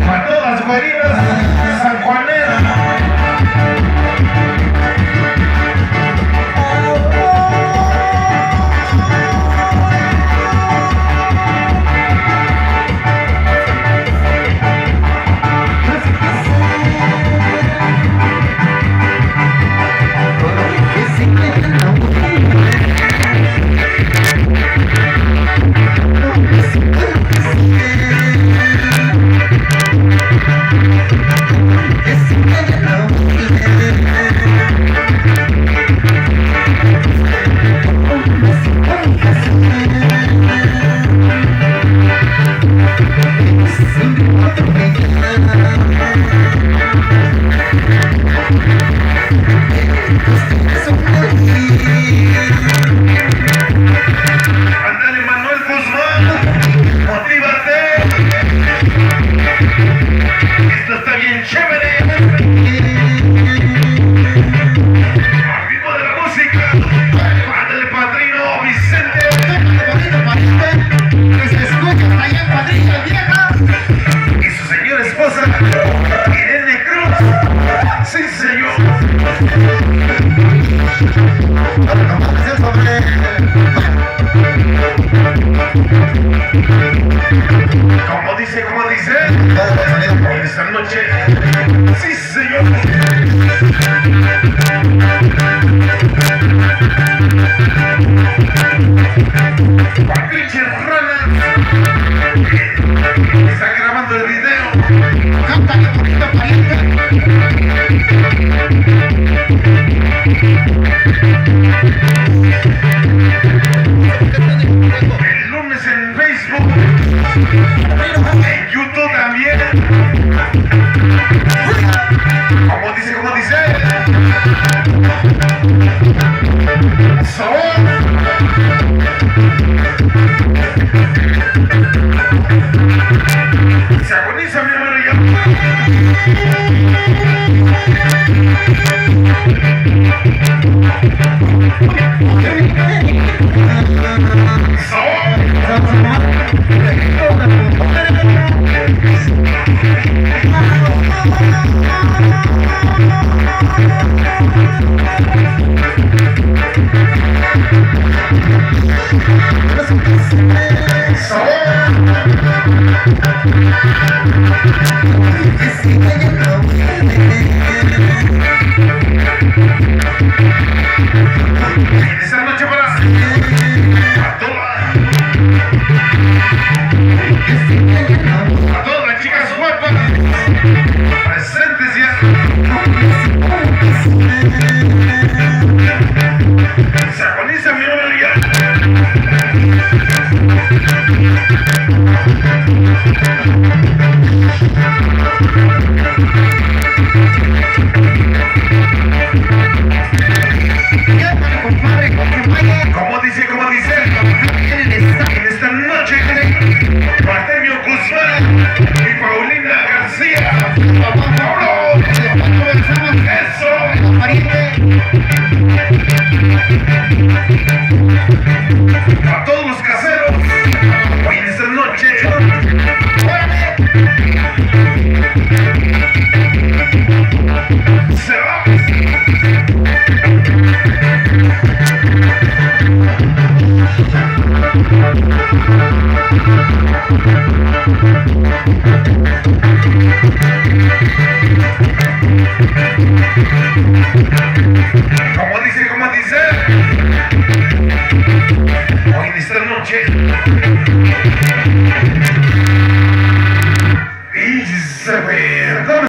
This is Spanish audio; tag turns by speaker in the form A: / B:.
A: Para todas las guaridas sanjuaneras. Ándale, Manuel Guzmán, motívate. Esto está bien chévere. Al ritmo de la música. Ándale, padrino Vicente.
B: Que se escucha allá en Cuadrilla Vieja.
A: Y su señora esposa, Irene Cruz. Sí, señor. Como dice, en esta noche, sí, señor. Patricia Rana está grabando el video.
B: Cántale poquito, pariente.
A: El lunes en Facebook, en YouTube también. Como dice, sabor. Se agoniza mi hermano esta noche para a todas las chicas guapas presentes ya. Se agoniza mi nombre ya. Como dice, en esta noche, Bartemio Guzmán y Paulina García. ¡Vámonos! ¡Eso! A todos los caseros, hoy en esta noche, se va. Como dice, hoy en esta noche, y se ve.